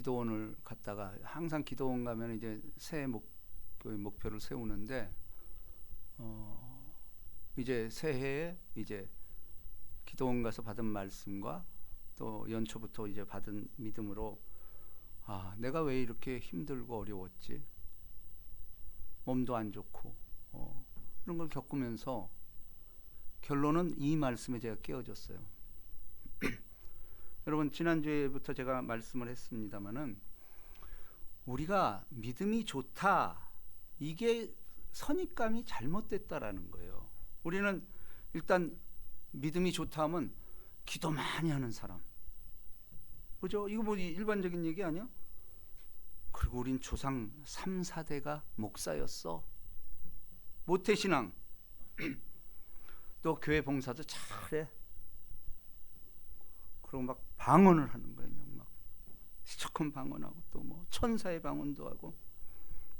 기도원을 갔다가 항상 기도원 가면 이제 새해 목표를 세우는데 이제 새해에 이제 기도원 가서 받은 말씀과 또 연초부터 이제 받은 믿음으로 내가 왜 이렇게 힘들고 어려웠지? 몸도 안 좋고 그런 걸 겪으면서 결론은 이 말씀에 제가 깨어졌어요. 여러분, 지난주에부터 제가 말씀을 했습니다마는 우리가 믿음이 좋다, 이게 선입감이 잘못됐다라는 거예요. 우리는 일단 믿음이 좋다 하면 기도 많이 하는 사람, 그죠? 이거 뭐 일반적인 얘기 아니야? 그리고 우린 조상 3, 4대가 목사였어. 모태신앙. 또 교회 봉사도 잘해. 그리고 막 방언을 하는 거예요. 그냥 막 시적한 방언하고 또 뭐 천사의 방언도 하고,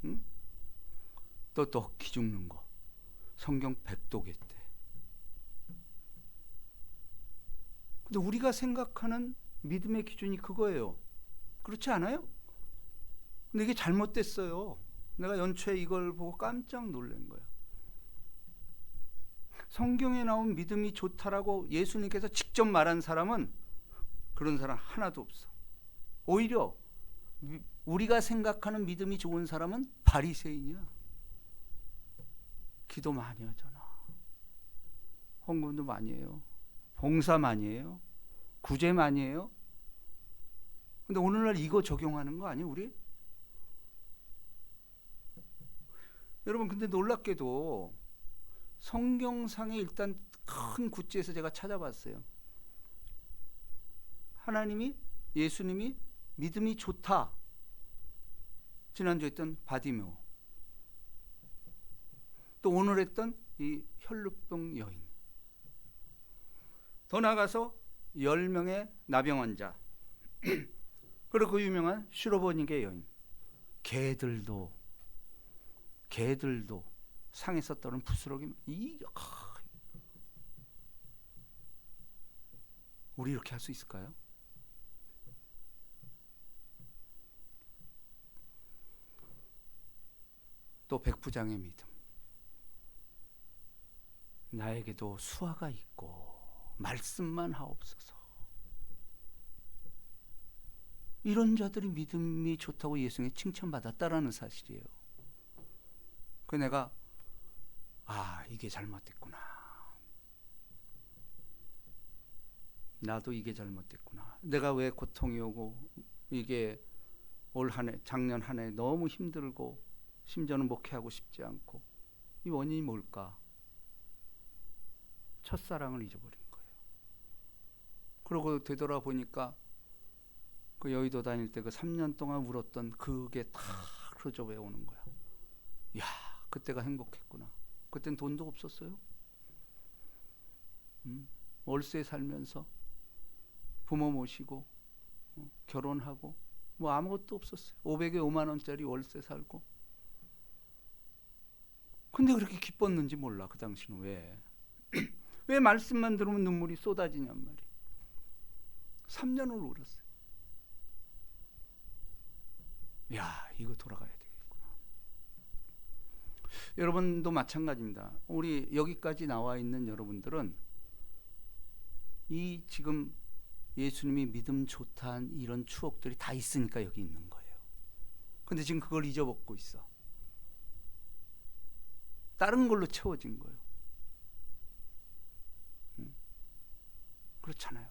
응? 또 기죽는 거. 성경 100도겠대. 근데 우리가 생각하는 믿음의 기준이 그거예요. 그렇지 않아요? 근데 이게 잘못됐어요. 내가 연초에 이걸 보고 깜짝 놀란 거야. 성경에 나온 믿음이 좋다라고 예수님께서 직접 말한 사람은 그런 사람 하나도 없어. 오히려 우리가 생각하는 믿음이 좋은 사람은 바리새인이야. 기도 많이 하잖아. 헌금도 많이 해요. 봉사 많이 해요. 구제 많이 해요. 근데 오늘날 이거 적용하는 거 아니에요, 우리? 여러분, 근데 놀랍게도 성경상에 일단 큰 굿즈에서 제가 찾아봤어요. 하나님이, 예수님이 믿음이 좋다. 지난주에 했던 바디메오. 또 오늘 했던 이 혈루병 여인. 더 나아가서 10명의 나병 환자. 그리고 그 유명한 슈로보닉의 여인. 개들도 상에서 떠는 부스러기. 우리 이렇게 할 수 있을까요? 또 백부장의 믿음. 나에게도 수화가 있고 말씀만 하옵소서. 이런 자들이 믿음이 좋다고 예수님이 칭찬받았다라는 사실이에요. 그 내가 이게 잘못됐구나. 나도 이게 잘못됐구나. 내가 왜 고통이 오고 이게 올 한 해, 작년 한 해 너무 힘들고 심지어는 목회하고 싶지 않고, 이 원인이 뭘까? 첫사랑을 잊어버린 거예요. 그러고 되돌아보니까 그 여의도 다닐 때 그 3년 동안 울었던 그게 다 흐르져왜 오는 거야. 야, 그때가 행복했구나. 그땐 돈도 없었어요. 월세 살면서 부모 모시고 결혼하고 뭐 아무것도 없었어요. 500에 5만 원짜리 월세 살고. 근데 그렇게 기뻤는지 몰라. 그 당시는 왜 말씀만 들으면 눈물이 쏟아지냔 말이에요. 3년을 울었어요. 야, 이거 돌아가야 되겠구나. 여러분도 마찬가지입니다. 우리 여기까지 나와 있는 여러분들은 이 지금 예수님이 믿음 좋다는 이런 추억들이 다 있으니까 여기 있는 거예요. 근데 지금 그걸 잊어먹고 있어. 다른 걸로 채워진 거예요. 그렇잖아요.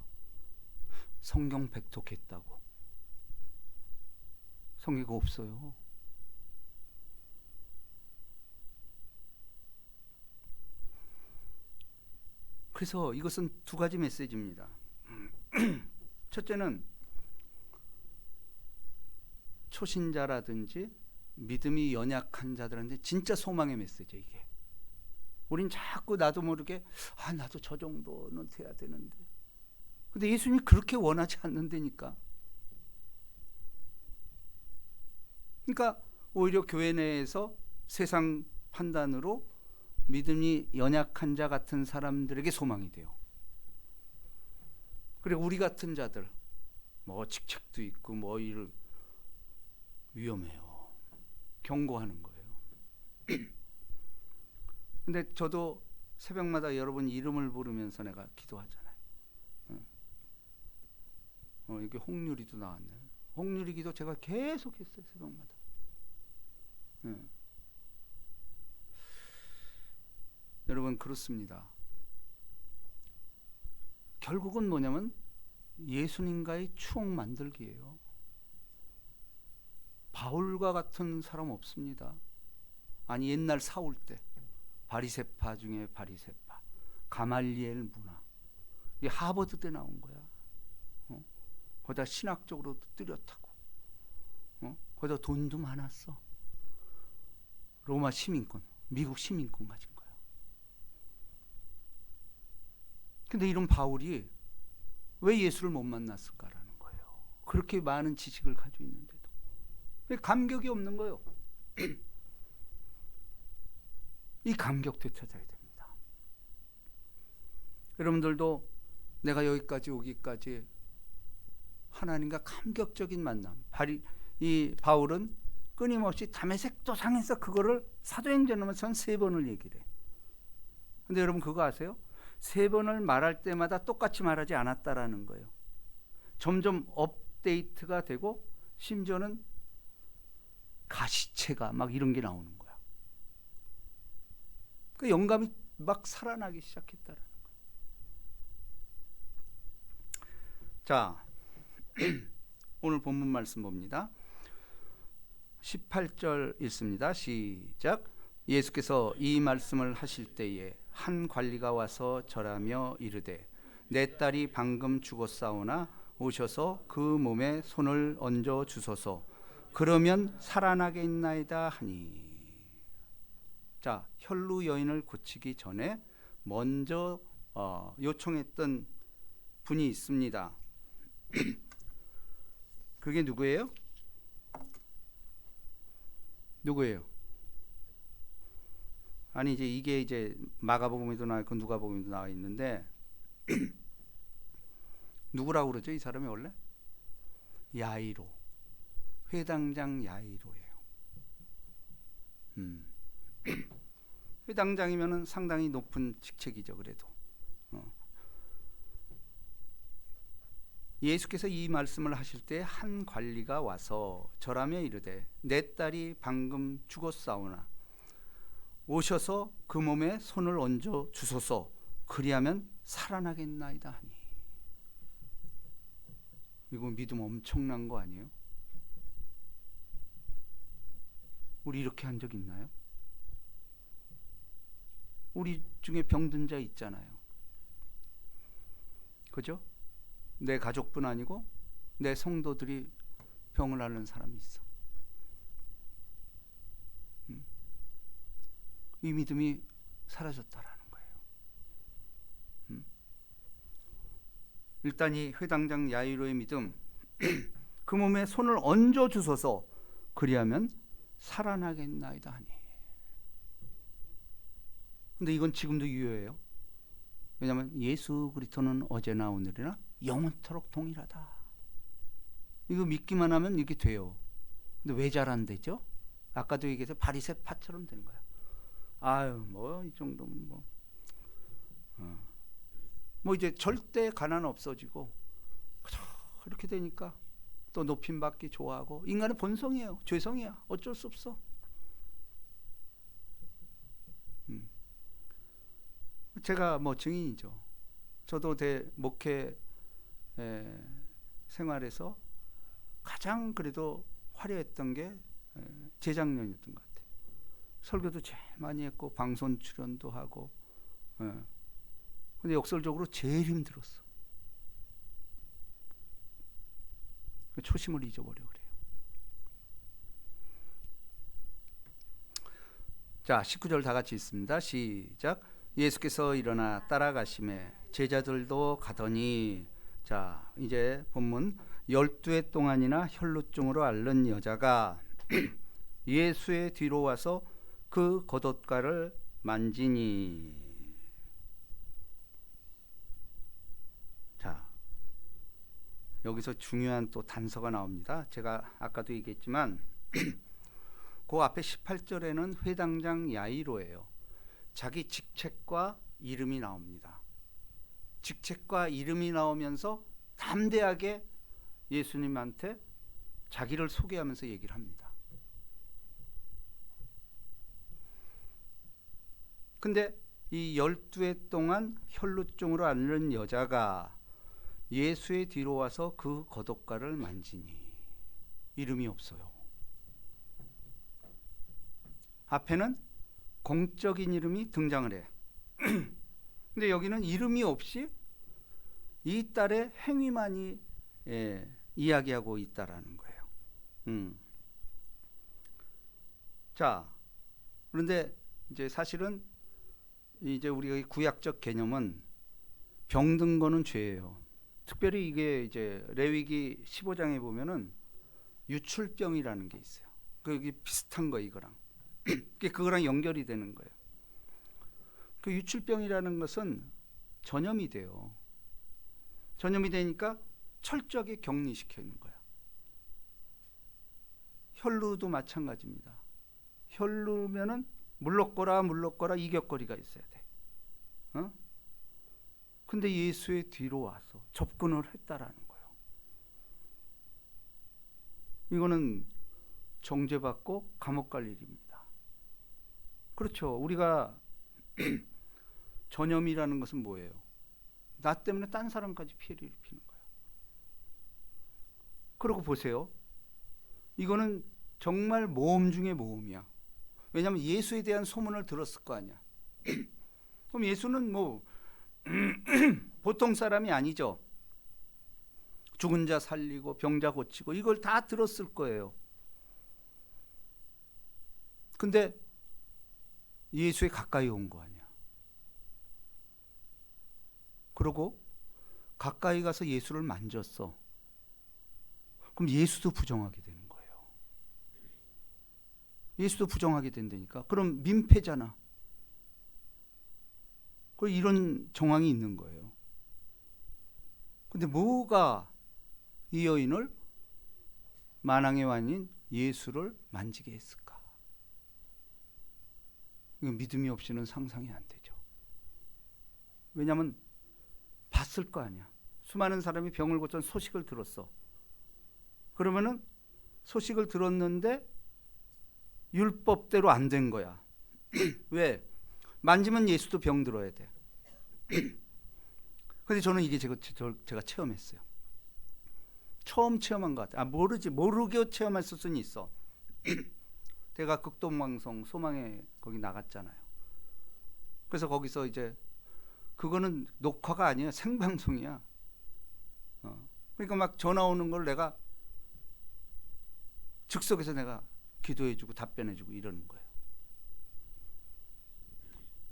성경 백독했다고 성의가 없어요. 그래서 이것은 두 가지 메시지입니다. 첫째는 초신자라든지 믿음이 연약한 자들한테 진짜 소망의 메시지예요. 이게 우린 자꾸 나도 모르게 나도 저 정도는 돼야 되는데, 근데 예수님이 그렇게 원하지 않는다니까. 그러니까 오히려 교회 내에서 세상 판단으로 믿음이 연약한 자 같은 사람들에게 소망이 돼요. 그리고 우리 같은 자들, 뭐 직책도 있고 뭐 위험해요. 경고하는 거예요. 근데 저도 새벽마다 여러분 이름을 부르면서 내가 기도하잖아요. 이게 홍유리도 나왔네요. 홍유리 기도 제가 계속 했어요. 새벽마다. 여러분 그렇습니다. 결국은 뭐냐면 예수님과의 추억 만들기예요. 바울과 같은 사람 없습니다. 아니 옛날 사울 때 바리새파 중에 바리새파, 가말리엘 문화, 이게 하버드 때 나온 거야. 거기다 신학적으로도 뚜렷하고, 거기다 돈도 많았어. 로마 시민권, 미국 시민권 가진 거야. 근데 이런 바울이 왜 예수를 못 만났을까라는 거예요. 그렇게 많은 지식을 가지고 있는데도 감격이 없는 거예요. 이 감격 되찾아야 됩니다. 여러분들도 내가 여기까지 오기까지 하나님과 감격적인 만남. 이 바울은 끊임없이 다메섹 도상에서 그거를 사도행전에만 3번을 얘기를 해. 근데 여러분 그거 아세요? 3번을 말할 때마다 똑같이 말하지 않았다라는 거예요. 점점 업데이트가 되고 심지어는 가시체가 막 이런 게 나오는 거야. 그 영감이 막 살아나기 시작했다라는 거예요. 자, 오늘 본문 말씀 봅니다. 18절 읽습니다. 시작. 예수께서 이 말씀을 하실 때에 한 관리가 와서 절하며 이르되 내 딸이 방금 죽었사오나 오셔서 그 몸에 손을 얹어 주소서. 그러면 살아나겠나이다 하니. 자, 혈루 여인을 고치기 전에 먼저 요청했던 분이 있습니다. 그게 누구예요? 누구예요? 아니 이게 이제 마가복음에도 나와 있고 누가복음에도 나와 있는데 누구라고 그러죠? 이 사람이 원래? 야이로. 회당장 야이로예요. 회당장이면은 상당히 높은 직책이죠. 그래도 예수께서 이 말씀을 하실 때 한 관리가 와서 절하며 이르되 내 딸이 방금 죽었사오나 오셔서 그 몸에 손을 얹어 주소서. 그리하면 살아나겠나이다 하니. 이거 믿음 엄청난 거 아니에요? 우리 이렇게 한 적 있나요? 우리 중에 병든 자 있잖아요. 그죠? 내 가족뿐 아니고 내 성도들이 병을 앓는 사람이 있어. 이 믿음이 사라졌다라는 거예요. 일단 이 회당장 야이로의 믿음, 그 몸에 손을 얹어 주소서. 그리하면 살아나겠나이다 하니. 근데 이건 지금도 유효해요. 왜냐하면 예수 그리스도는 어제나 오늘이나 영원토록 동일하다. 이거 믿기만 하면 이게 돼요. 근데 왜 잘 안 되죠? 아까도 얘기해서 바리새파처럼 된 거야. 아유, 뭐 이 정도면 뭐 이제 절대 가난 없어지고 이렇게 되니까 또 높임 받기 좋아하고. 인간의 본성이에요. 죄성이야. 어쩔 수 없어. 제가 뭐 증인이죠. 저도 목회 생활에서 가장 그래도 화려했던 게 재작년이었던 것 같아요. 설교도 제일 많이 했고 방송 출연도 하고. 근데 역설적으로 제일 힘들었어. 초심을 잊어버려 그래요. 자, 19절 다 같이 읽습니다. 시작. 예수께서 일어나 따라가심에 제자들도 가더니. 자, 이제 본문 12해 동안이나 혈루증으로 앓는 여자가 예수의 뒤로 와서 그 겉옷가를 만지니. 자, 여기서 중요한 또 단서가 나옵니다. 제가 아까도 얘기했지만 그 앞에 18절에는 회당장 야이로예요. 자기 직책과 이름이 나옵니다. 직책과 이름이 나오면서 담대하게 예수님한테 자기를 소개하면서 얘기를 합니다. 근데 이 12해 동안 혈루증으로 앓는 여자가 예수의 뒤로 와서 그 겉옷가를 만지니 이름이 없어요. 앞에는 공적인 이름이 등장을 해. 근데 여기는 이름이 없이 이 딸의 행위만이 이야기하고 있다라는 거예요. 자, 그런데 이제 사실은 이제 우리가 구약적 개념은 병든 거는 죄예요. 특별히 이게 이제 레위기 15장에 보면은 유출병이라는 게 있어요. 그게 비슷한 거 이거랑. 그거랑 연결이 되는 거예요. 그 유출병이라는 것은 전염이 돼요. 전염이 되니까 철저하게 격리시켜 있는 거야. 혈루도 마찬가지입니다. 혈루면은 물렀거라 이격거리가 있어야 돼. 근데 예수의 뒤로 와서 접근을 했다라는 거예요. 이거는 정죄받고 감옥 갈 일입니다. 그렇죠. 우리가 전염이라는 것은 뭐예요? 나 때문에 딴 사람까지 피해를 입히는 거야. 그러고 보세요. 이거는 정말 모험 중에 모험이야. 왜냐하면 예수에 대한 소문을 들었을 거 아니야. 그럼 예수는 뭐 보통 사람이 아니죠. 죽은 자 살리고 병자 고치고 이걸 다 들었을 거예요. 근데 예수에 가까이 온 거 아니야. 그러고 가까이 가서 예수를 만졌어. 그럼 예수도 부정하게 되는 거예요. 예수도 부정하게 된다니까. 그럼 민폐잖아. 이런 정황이 있는 거예요. 근데 뭐가 이 여인을 만왕의 왕인 예수를 만지게 했을까? 이거 믿음이 없이는 상상이 안 되죠. 왜냐하면 봤을 거 아니야. 수많은 사람이 병을 고친 소식을 들었어. 그러면은 소식을 들었는데 율법대로 안 된 거야. 왜? 만지면 예수도 병 들어야 돼. 근데 저는 이게 제가 체험했어요. 처음 체험한 것 같아요. 모르게 체험했을 수는 있어. 제가 극동방송 소망에 거기 나갔잖아요. 그래서 거기서 이제 그거는 녹화가 아니야. 생방송이야. 그러니까 막 전화 오는 걸 내가 즉석에서 내가 기도해주고 답변해주고 이러는 거예요.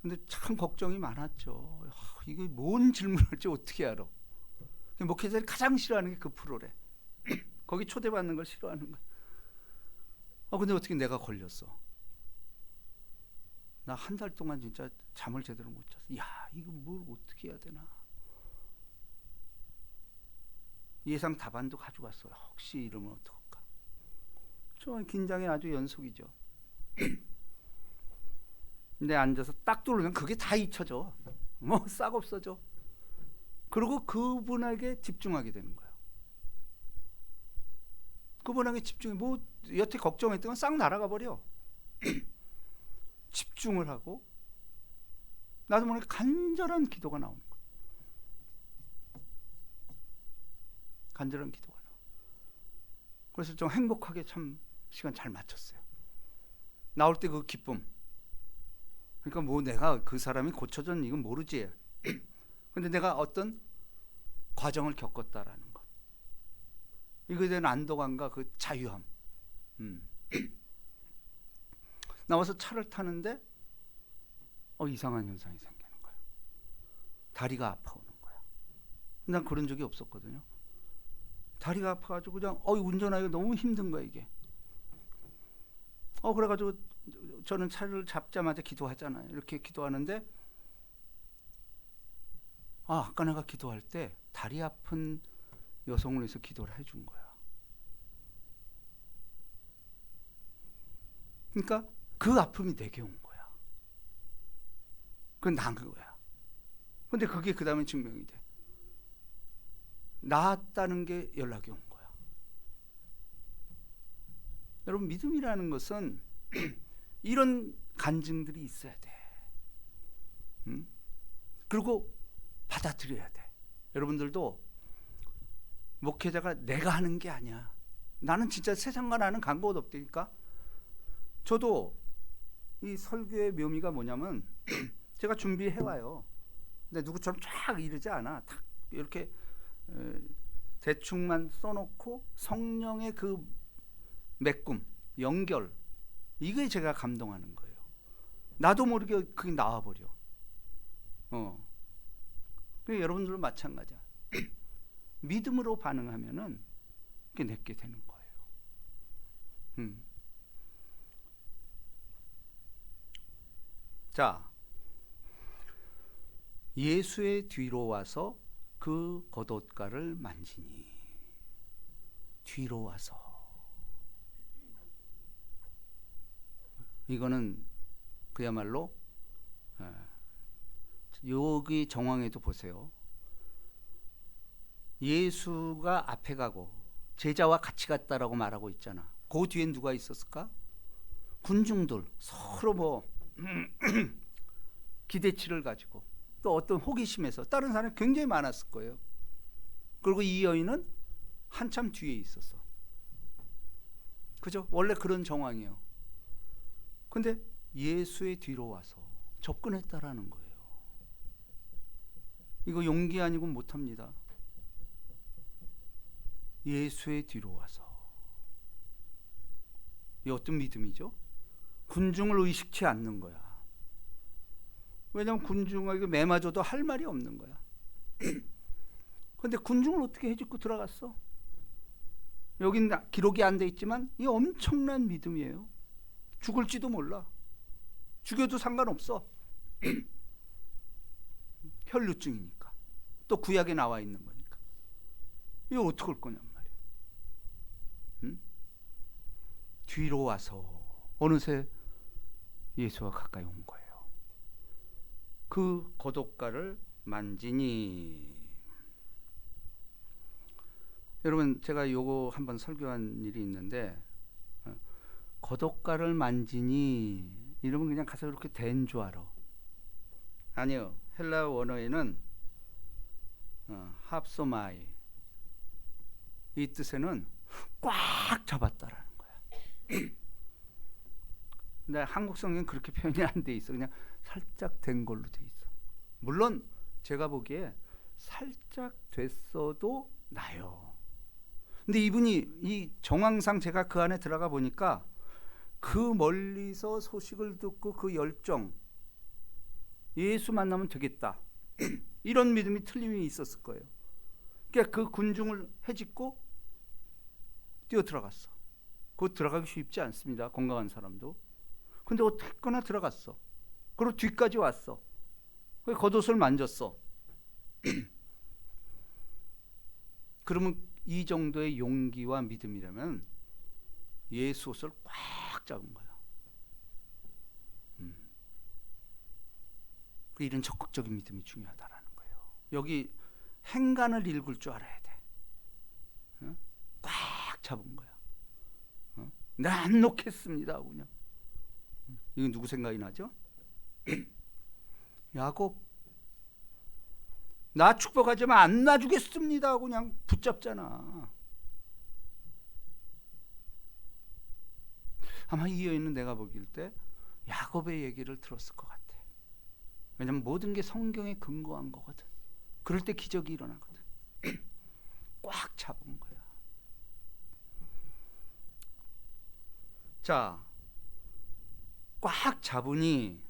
근데 참 걱정이 많았죠. 이게 뭔 질문할지 어떻게 알아? 목회자들이 가장 싫어하는 게 그 프로래. 거기 초대받는 걸 싫어하는 거야. 근데 어떻게 내가 걸렸어? 나 한 달 동안 진짜 잠을 제대로 못 잤어. 야, 이거 뭘 어떻게 해야 되나? 예상 답안도 가져갔어요. 혹시 이러면 어떡할까? 저 긴장의 아주 연속이죠. 근데 앉아서 딱 누르면 그게 다 잊혀져. 뭐 싹 없어져. 그리고 그분에게 집중하게 되는 거야. 그분에게 집중해. 뭐 여태 걱정했던 건 싹 날아가 버려. 집중을 하고 나도 모르게 간절한 기도가 나오는 거야. 간절한 기도가 나와. 그래서 좀 행복하게 참 시간 잘 맞췄어요. 나올 때 그 기쁨. 그러니까 뭐 내가 그 사람이 고쳐졌니 이건 모르지. 근데 내가 어떤 과정을 겪었다라는 것. 이거에 대한 안도감과 그 자유함. 나와서 차를 타는데 이상한 현상이 생기는 거야. 다리가 아파오는 거야. 난 그런 적이 없었거든요. 다리가 아파가지고 그냥 운전하기가 너무 힘든 거야 이게. 그래가지고 저는 차를 잡자마자 기도하잖아요. 이렇게 기도하는데 아까 내가 기도할 때 다리 아픈 여성을 위해서 기도를 해준 거야. 그러니까 그 아픔이 내게 온 거야. 그건 나은 거야. 근데 그게 그 다음에 증명이 돼. 나았다는 게 연락이 온 거야. 여러분, 믿음이라는 것은 이런 간증들이 있어야 돼. 그리고 받아들여야 돼. 여러분들도 목회자가 내가 하는 게 아니야. 나는 진짜 세상과 나는 관계가 없다니까. 저도 이 설교의 묘미가 뭐냐면 제가 준비해와요. 근데 누구처럼 쫙 이르지 않아. 탁 이렇게 대충만 써놓고 성령의 그 메꿈, 연결, 이게 제가 감동하는 거예요. 나도 모르게 그게 나와버려. 여러분들도 마찬가지야. 믿음으로 반응하면은 그게 내게 되는 거예요. 자, 예수의 뒤로 와서 그 겉옷가를 만지니. 뒤로 와서. 이거는 그야말로 여기 정황에도 보세요. 예수가 앞에 가고 제자와 같이 갔다라고 말하고 있잖아. 그 뒤엔 누가 있었을까? 군중들 서로 뭐 기대치를 가지고 또 어떤 호기심에서 다른 사람이 굉장히 많았을 거예요. 그리고 이 여인은 한참 뒤에 있었어. 그죠? 원래 그런 정황이에요. 근데 예수의 뒤로 와서 접근했다라는 거예요. 이거 용기 아니고 못합니다. 예수의 뒤로 와서. 이 어떤 믿음이죠? 군중을 의식치 않는 거야. 왜냐하면 군중에게 매맞아도 할 말이 없는 거야. 근데 군중을 어떻게 해집고 들어갔어? 여긴 기록이 안 돼 있지만 이 엄청난 믿음이에요. 죽을지도 몰라. 죽여도 상관없어. 혈루증이니까. 또 구약에 나와 있는 거니까. 이거 어떻게 할 거냔 말이야. 뒤로 와서 어느새 예수와 가까이 온 거예요. 그 겉옷가를 만지니. 여러분, 제가 요거 한번 설교한 일이 있는데, 겉옷가를 만지니 이러면 그냥 가서 이렇게 댄 줄 알아. 아니요. 헬라 원어에는 합소마이, 이 뜻에는 꽉 잡았다라는 거야. 근데 한국 성경은 그렇게 표현이 안 돼 있어. 그냥 살짝 된 걸로 돼 있어. 물론 제가 보기에 살짝 됐어도 나요. 근데 이분이 이 정황상 제가 그 안에 들어가 보니까 그 멀리서 소식을 듣고 그 열정, 예수 만나면 되겠다, 이런 믿음이 틀림이 있었을 거예요. 그러니까 그 군중을 헤집고 뛰어 들어갔어. 그거 들어가기 쉽지 않습니다. 건강한 사람도. 근데 어떻게거나 들어갔어. 그리고 뒤까지 왔어. 겉옷을 만졌어. 그러면 이 정도의 용기와 믿음이라면 예수 옷을 꽉 잡은 거야. 이런 적극적인 믿음이 중요하다라는 거예요. 여기 행간을 읽을 줄 알아야 돼. 꽉 잡은 거야. 나 안 놓겠습니다. 그냥. 이건 누구 생각이 나죠? 야곱. 나 축복하지만 안 놔주겠습니다. 그냥 붙잡잖아. 아마 이 여인은 내가 보길 때 야곱의 얘기를 들었을 것 같아. 왜냐면 모든 게 성경에 근거한 거거든. 그럴 때 기적이 일어나거든. 꽉 잡은 거야. 자, 꽉 잡으니,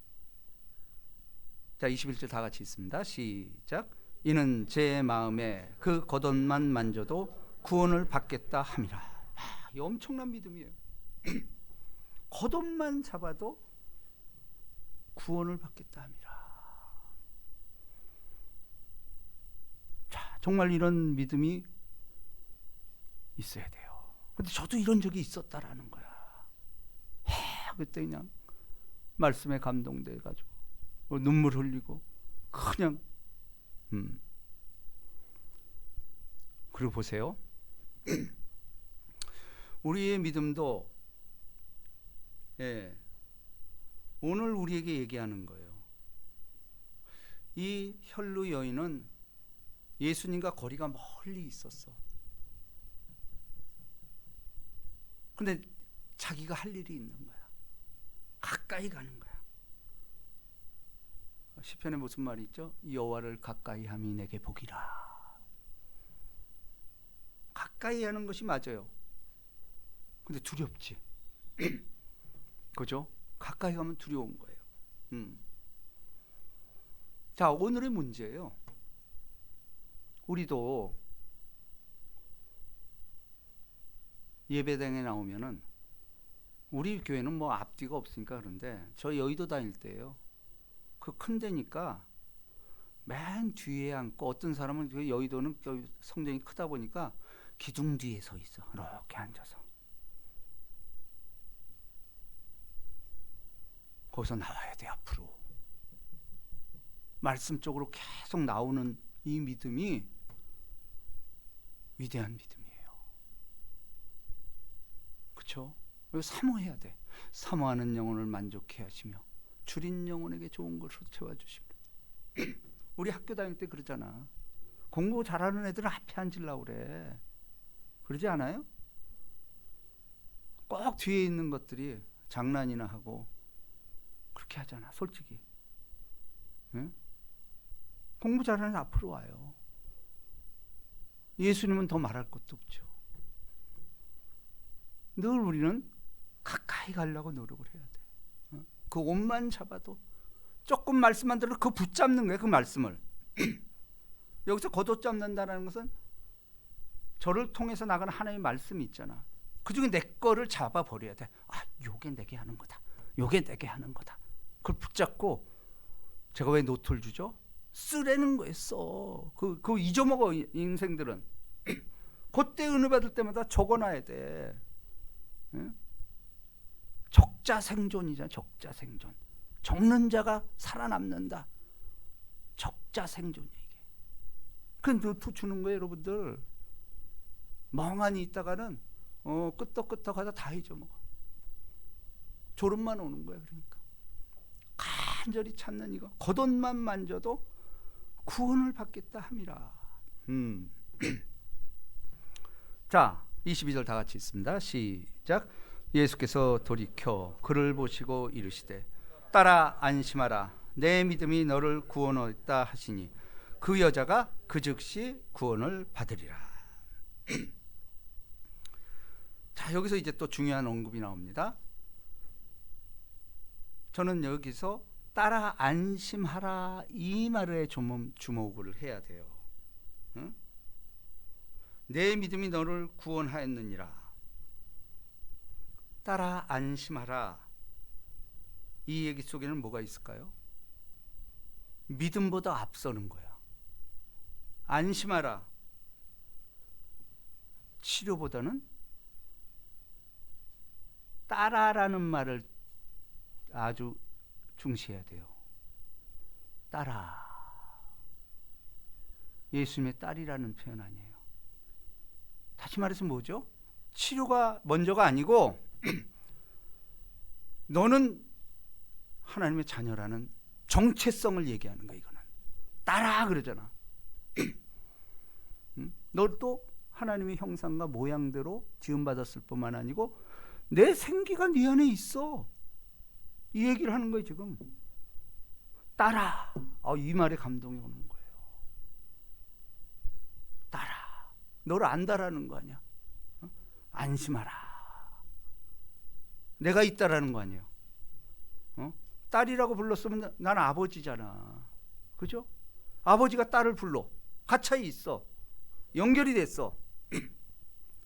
자 21절 다 같이 있습니다. 시작. 이는 제 마음에 그 겉옷만 만져도 구원을 받겠다 함이라. 이 엄청난 믿음이에요. 겉옷만 잡아도 구원을 받겠다 함이라. 자, 정말 이런 믿음이 있어야 돼요. 근데 저도 이런 적이 있었다라는 거야. 그때 그냥 말씀에 감동돼 가지고 눈물 흘리고 그냥 그리고 보세요. 우리의 믿음도 오늘 우리에게 얘기하는 거예요. 이 혈루 여인은 예수님과 거리가 멀리 있었어. 근데 자기가 할 일이 있는 거야. 가까이 가는 거야. 시편에 무슨 말이 있죠? 여호와를 가까이 함이 내게 복이라. 가까이 하는 것이 맞아요. 근데 두렵지. 그죠? 가까이 가면 두려운 거예요. 자, 오늘의 문제예요. 우리도 예배당에 나오면은 우리 교회는 뭐 앞뒤가 없으니까 그런데 저 여의도 다닐 때요. 그 큰 데니까 맨 뒤에 앉고 어떤 사람은 그 여의도는 성전이 크다 보니까 기둥 뒤에 서 있어. 이렇게 앉아서. 거기서 나와야 돼 앞으로. 말씀 쪽으로 계속 나오는 이 믿음이 위대한 믿음이에요. 그렇죠? 사모해야 돼. 사모하는 영혼을 만족해 하시며 줄인 영혼에게 좋은 것으로 채워주십니다. 우리 학교 다닐 때 그러잖아. 공부 잘하는 애들은 앞에 앉으려고 그래. 그러지 않아요? 꼭 뒤에 있는 것들이 장난이나 하고 그렇게 하잖아. 솔직히. 응? 공부 잘하는 애는 앞으로 와요. 예수님은 더 말할 것도 없죠. 늘 우리는 가까이 가려고 노력을 해야 돼. 그 옷만 잡아도 조금 말씀만 들어도 그 붙잡는 거예요. 그 말씀을. 여기서 겉옷 잡는다는 것은 저를 통해서 나가는 하나님의 말씀이 있잖아. 그 중에 내 거를 잡아버려야 돼. 아, 요게 내게 하는 거다. 요게 내게 하는 거다. 그걸 붙잡고 제가 왜 노트를 주죠? 쓰라는 거예요. 써. 그거 잊어먹어 인생들은. 그때 은혜 받을 때마다 적어놔야 돼. 응? 적자생존이잖아. 적자생존. 적는 자가 살아남는다. 적자생존이야 이게. 그래서 노트 주는 거예요 여러분들. 멍하니 있다가는 끄떡끄떡하다 다 잊어먹어. 졸음만 오는 거야. 그러니까 간절히 찾는 이거 겉옷만 만져도 구원을 받겠다 함이라. 자, 22절 다 같이 있습니다. 시작. 예수께서 돌이켜 그를 보시고 이르시되 따라 안심하라. 내 믿음이 너를 구원하였다 하시니 그 여자가 그 즉시 구원을 받으리라. 자, 여기서 이제 또 중요한 언급이 나옵니다. 저는 여기서 따라 안심하라 이 말에 주목을 해야 돼요. 응? 내 믿음이 너를 구원하였느니라. 따라 안심하라. 이 얘기 속에는 뭐가 있을까요? 믿음보다 앞서는 거야. 안심하라. 치료보다는 따라라는 말을 아주 중시해야 돼요. 따라. 예수님의 딸이라는 표현 아니에요. 다시 말해서 뭐죠? 치료가 먼저가 아니고 너는 하나님의 자녀라는 정체성을 얘기하는 거야. 이거는 따라 그러잖아. 너도 하나님의 형상과 모양대로 지음받았을 뿐만 아니고 내 생기가 네 안에 있어. 이 얘기를 하는 거예요 지금. 따라. 이 말에 감동이 오는 거예요. 따라. 너를 안다라는 거 아니야. 안심하라. 내가 있다라는 거 아니에요. 딸이라고 불렀으면 난 아버지잖아. 그죠? 아버지가 딸을 불러. 가차에 있어. 연결이 됐어.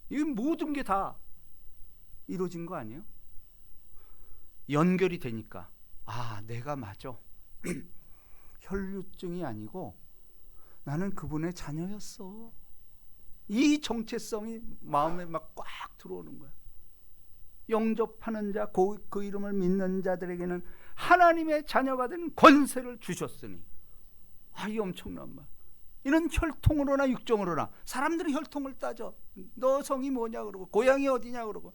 이 모든 게 다 이루어진 거 아니에요? 연결이 되니까 내가 맞아. 혈류증이 아니고 나는 그분의 자녀였어. 이 정체성이 마음에 막 꽉 들어오는 거야. 영접하는 자, 그 이름을 믿는 자들에게는 하나님의 자녀가 되는 권세를 주셨으니. 이 엄청난 말. 이는 혈통으로나 육정으로나. 사람들이 혈통을 따져. 너 성이 뭐냐 그러고, 고향이 어디냐 그러고.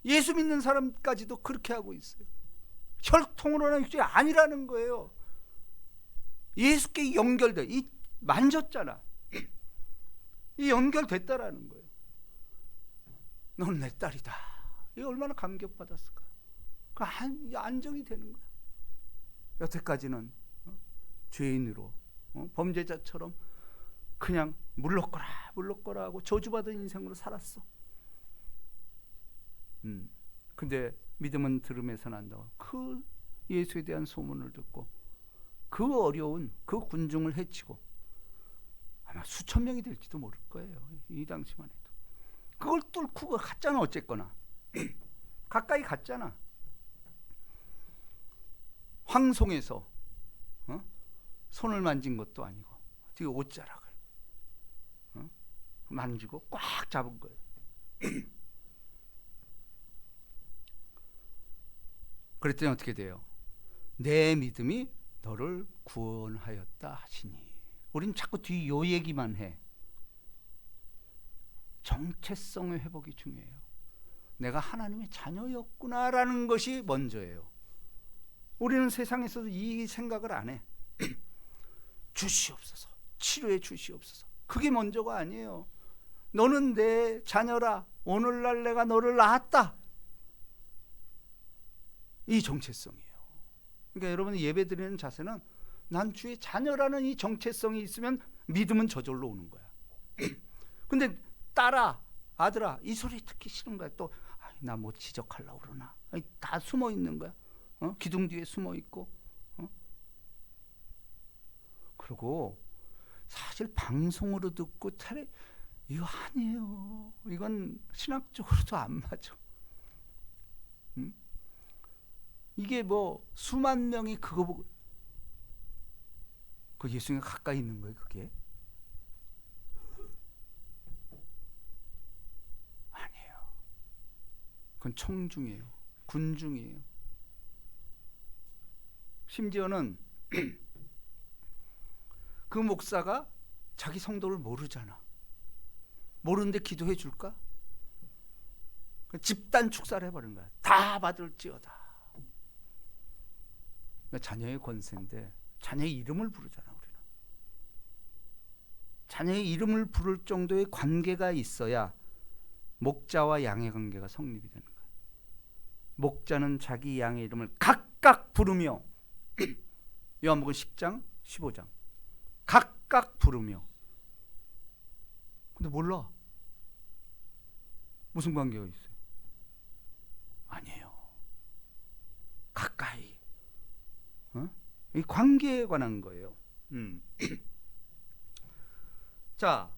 예수 믿는 사람까지도 그렇게 하고 있어요. 혈통으로나 육정이 아니라는 거예요. 예수께 연결돼. 만졌잖아. 이 연결됐다라는 거예요. 넌 내 딸이다. 이 얼마나 감격받았을까. 그 안정이 되는 거야. 여태까지는 죄인으로, 범죄자처럼 그냥 물러거라 하고 저주받은 인생으로 살았어. 근데 믿음은 들음에서 난다고. 그 예수에 대한 소문을 듣고 그 어려운 그 군중을 해치고 아마 수천 명이 될지도 모를 거예요. 이 당시만 해도. 그걸 뚫고 갔잖아. 어쨌거나 가까이 갔잖아. 황송에서 손을 만진 것도 아니고 뒤에 옷자락을 만지고 꽉 잡은 거예요. 그랬더니 어떻게 돼요? 내 믿음이 너를 구원하였다 하시니. 우린 자꾸 뒤 요 얘기만 해. 정체성의 회복이 중요해요. 내가 하나님의 자녀였구나라는 것이 먼저예요. 우리는 세상에서도 이 생각을 안 해. 주시옵소서, 치료해 주시옵소서. 그게 먼저가 아니에요. 너는 내 자녀라. 오늘날 내가 너를 낳았다. 이 정체성이에요. 그러니까 여러분이 예배드리는 자세는 난 주의 자녀라는 이 정체성이 있으면 믿음은 저절로 오는 거야. 근데 딸아, 아들아, 이 소리 듣기 싫은 거야. 또 나 뭐 지적하려고 그러나. 다 숨어 있는 거야. 기둥 뒤에 숨어 있고. 그리고 사실 방송으로 듣고 이거 아니에요. 이건 신학적으로도 안 맞아. 이게 뭐 수만 명이 그거 보고 그 예수님과 가까이 있는 거예요. 그게 아니에요. 그건 청중이에요. 군중이에요. 심지어는 그 목사가 자기 성도를 모르잖아. 모르는데 기도해 줄까? 집단 축사를 해버린 거야. 다 받을지어다. 자녀의 권세인데 자녀의 이름을 부르잖아. 우리는 자녀의 이름을 부를 정도의 관계가 있어야 목자와 양의 관계가 성립이 되는 거야. 목자는 자기 양의 이름을 각각 부르며 요한복음 10장 15장 각각 부르며. 근데 몰라. 무슨 관계가 있어요? 아니에요. 가까이. 이 관계에 관한 거예요. 자,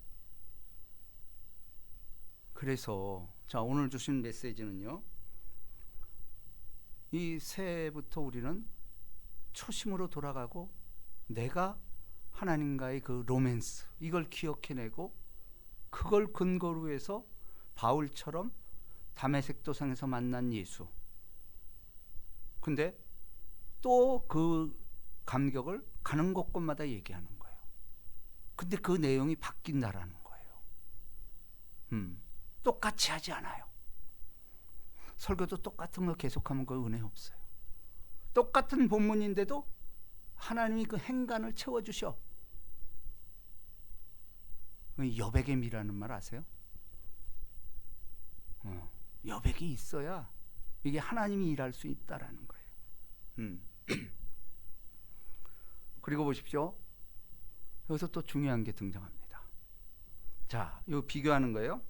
그래서 오늘 주신 메시지는요. 이 새해부터 우리는 초심으로 돌아가고 내가 하나님과의 그 로맨스 이걸 기억해내고 그걸 근거로 해서 바울처럼 다메섹 도상에서 만난 예수. 근데 또 그 감격을 가는 곳곳마다 얘기하는 거예요. 근데 그 내용이 바뀐다라는 거예요. 똑같이 하지 않아요. 설교도 똑같은 거 계속하면 그 은혜 없어요. 똑같은 본문인데도 하나님이 그 행간을 채워주셔. 여백의 미라는 말 아세요? 여백이 있어야 이게 하나님이 일할 수 있다라는 거예요. 그리고 보십시오. 여기서 또 중요한 게 등장합니다. 자, 이거 비교하는 거예요.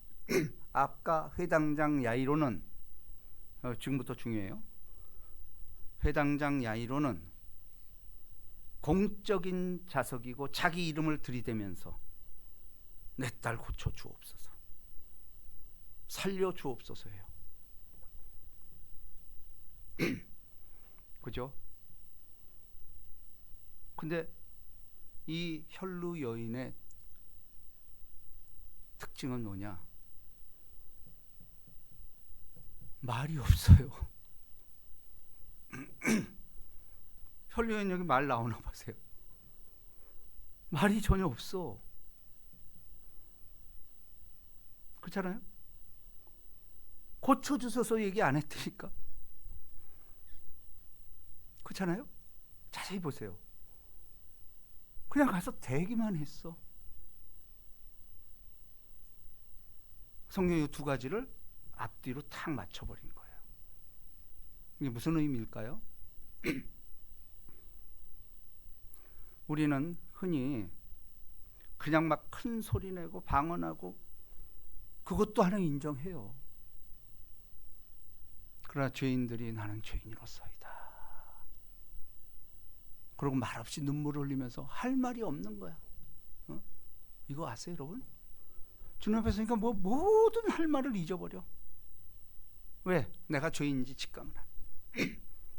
아까 회당장 야이로는 지금부터 중요해요. 회당장 야이로는 공적인 자석이고 자기 이름을 들이대면서 내 딸 고쳐 주옵소서, 살려 주옵소서 해요. 그죠? 근데 이 혈루 여인의 특징은 뭐냐? 말이 없어요. 혈류엔 여기 말 나오나 보세요. 말이 전혀 없어. 그렇잖아요? 고쳐주셔서 얘기 안 했으니까. 그렇잖아요? 자세히 보세요. 그냥 가서 대기만 했어. 성경 이 두 가지를 앞뒤로 탁 맞춰버린 거예요. 이게 무슨 의미일까요? 우리는 흔히 그냥 막 큰 소리 내고 방언하고 그것도 하나 인정해요. 그러나 죄인들이 나는 죄인으로서이다. 그리고 말없이 눈물을 흘리면서 할 말이 없는 거야. 이거 아세요, 여러분? 주님 앞에 서니까 뭐 모든 할 말을 잊어버려. 왜? 내가 죄인인지 직감을 하는.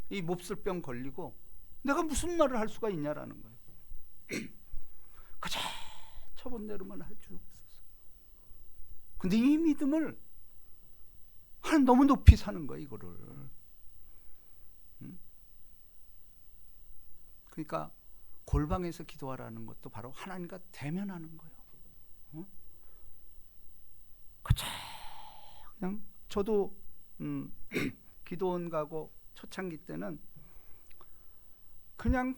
이 몹쓸병 걸리고 내가 무슨 말을 할 수가 있냐라는 거예요. 그저 처분 대로만 해주옵소서. 근데 이 믿음을 하나님 너무 높이 사는 거예요, 이거를. 그러니까 골방에서 기도하라는 것도 바로 하나님과 대면하는 거예요. 그저 그냥 저도 기도원 가고 초창기 때는 그냥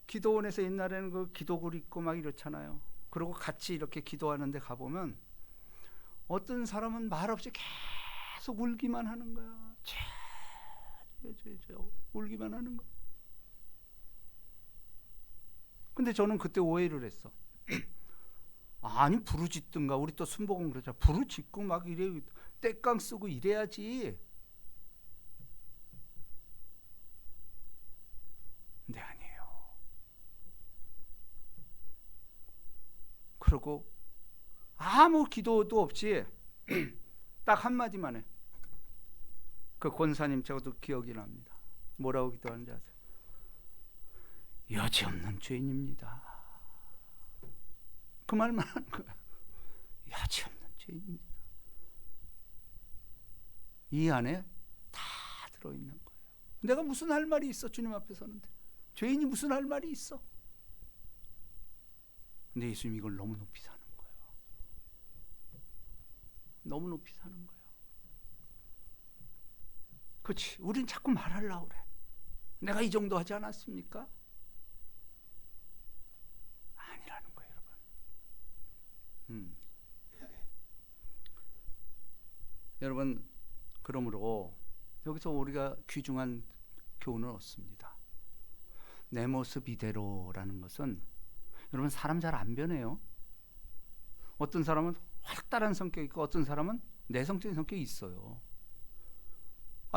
기도원에서 옛날에는 그 기도글 있고 막 이렇잖아요. 그리고 같이 이렇게 기도하는데 가보면 어떤 사람은 말없이 계속 울기만 하는 거야. 울기만 하는 거야. 근데 저는 그때 오해를 했어. 아니 부르짖든가, 우리 또 순복음 그러잖아. 부르짖고 막 이래 떼깡 쓰고 이래야지. 근데 아니에요. 그러고 아무 기도도 없이 딱 한마디만 해. 그 권사님 저도 기억이 납니다. 뭐라고 기도하는지 아세요? 여지없는 죄인입니다. 그 말만 하는 거야. 여지없는 죄인입니다. 이 안에 다 들어있는 거예요. 내가 무슨 할 말이 있어? 주님 앞에 서는데 죄인이 무슨 할 말이 있어? 근데 예수님 이걸 너무 높이 사는 거예요. 너무 높이 사는 거예요. 그렇지. 우린 자꾸 말하려고 그래. 내가 이 정도 하지 않았습니까? 아니라는 거예요, 여러분. 여러분, 그러므로 여기서 우리가 귀중한 교훈을 얻습니다. 내 모습 이대로라는 것은 여러분 사람 잘 안 변해요. 어떤 사람은 활달한 성격이 있고 어떤 사람은 내성적인 성격이 있어요.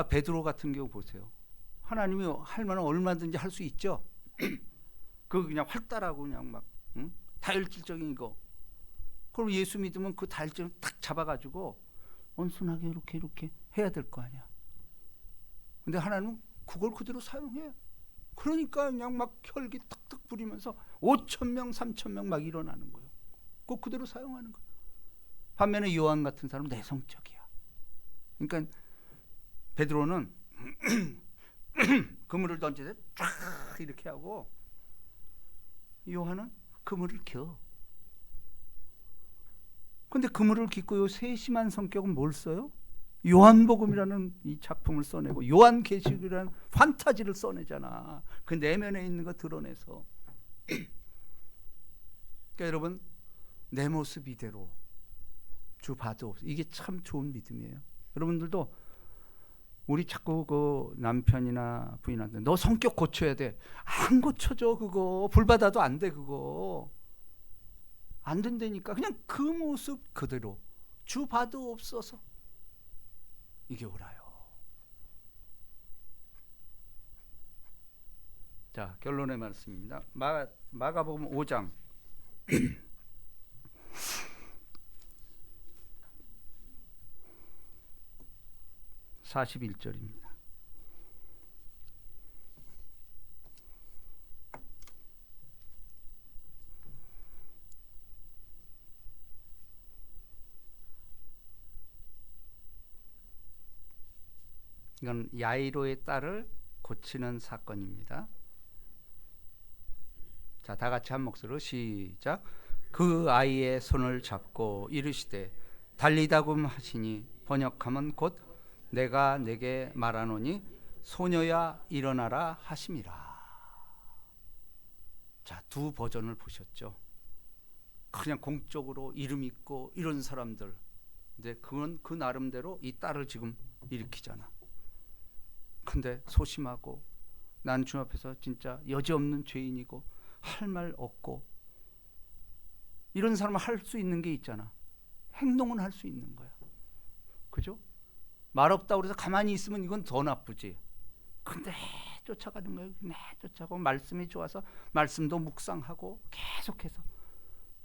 베드로 같은 경우 보세요. 하나님이 할 만한 얼마든지 할 수 있죠. 그 그냥 활달하고 그냥 막 다혈질적인 거. 그럼 예수 믿으면 그 다혈질을 탁 잡아가지고 온순하게 이렇게 해야 될 거 아니야. 근데 하나님은 그걸 그대로 사용해. 그러니까 그냥 막 혈기 탁탁 부리면서 5,000명, 3,000명 막 일어나는 거예요. 그거 그대로 사용하는 거예요. 반면에 요한 같은 사람은 내성적이야. 그러니까 베드로는 그물을 던질 때 쫙 이렇게 하고 요한은 그물을 겨. 근데 그물을 깃고 요 세심한 성격은 뭘 써요? 요한복음이라는 이 작품을 써내고 요한계시록이라는 판타지를 써내잖아. 그 내면에 있는 거 드러내서. 그러니까 여러분 내 모습 이대로 주 봐도 없어. 이게 참 좋은 믿음이에요. 여러분들도 우리 자꾸 그 남편이나 부인한테 너 성격 고쳐야 돼. 안 고쳐져 그거. 불 받아도 안 돼 그거. 안 된다니까. 그냥 그 모습 그대로 주 봐도 없어서 이게 옳아요. 자, 결론의 말씀입니다. 마가복음 5장 41절입니다. 이건 야이로의 딸을 고치는 사건입니다. 자, 다 같이 한 목소리로 시작. 그 아이의 손을 잡고 이르시되 달리다굼 하시니 번역하면 곧 내가 내게 말하노니 소녀야 일어나라 하심이라. 자, 두 버전을 보셨죠? 그냥 공적으로 이름 있고 이런 사람들. 근데 그건 그 나름대로 이 딸을 지금 일으키잖아. 근데 소심하고 난 주님 앞에서 진짜 여지없는 죄인이고 할 말 없고 이런 사람은 할 수 있는 게 있잖아. 행동은 할 수 있는 거야. 그죠? 말 없다고 그래서 가만히 있으면 이건 더 나쁘지. 근데 쫓아가는 거예요. 쫓아가고 말씀이 좋아서 말씀도 묵상하고 계속해서.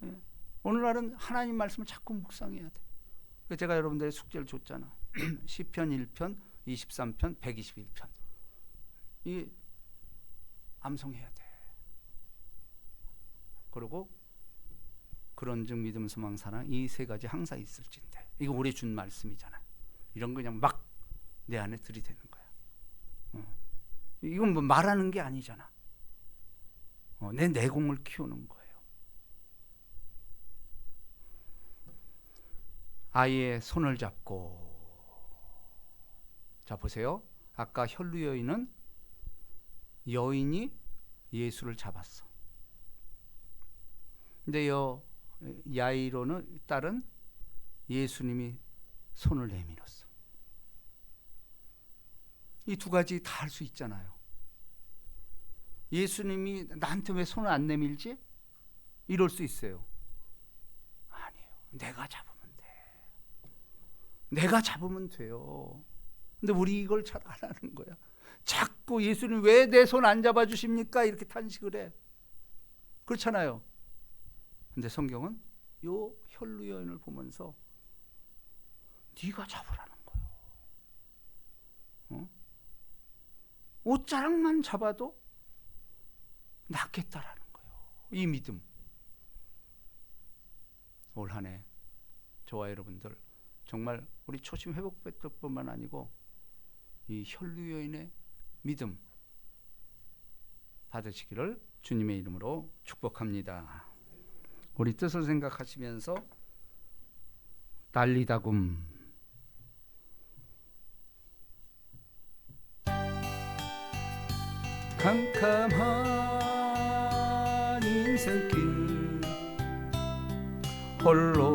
예. 오늘날은 하나님 말씀을 자꾸 묵상해야 돼. 제가 여러분들의 숙제를 줬잖아. 시편 1편, 23편, 121편. 이 암송해야 돼. 그리고 그런즉 믿음, 소망, 사랑 이 세 가지 항상 있을진데. 이거 우리 준 말씀이잖아. 이런 거 그냥 막 내 안에 들이대는 거야. 이건 뭐 말하는 게 아니잖아. 내 내공을 키우는 거예요. 아이의 손을 잡고. 자, 보세요. 아까 혈루 여인은 여인이 예수를 잡았어. 근데 야이로는 딸은 예수님이 손을 내밀었어. 이 두 가지 다 할 수 있잖아요. 예수님이 나한테 왜 손을 안 내밀지? 이럴 수 있어요. 아니에요. 내가 잡으면 돼. 내가 잡으면 돼요. 근데 우리 이걸 잘 안 하는 거야. 자꾸 예수님 왜 내 손 안 잡아주십니까? 이렇게 탄식을 해. 그렇잖아요. 근데 성경은 요 혈루 여인을 보면서 네가 잡으라는 거예요. 옷자락만 잡아도 낫겠다라는 거예요. 이 믿음. 올 한 해 저와 여러분들 정말 우리 초심 회복뿐만 아니고 이 혈루 여인의 믿음 받으시기를 주님의 이름으로 축복합니다. 우리 뜻을 생각하시면서 달리다굼 캄캄한 인생길 홀로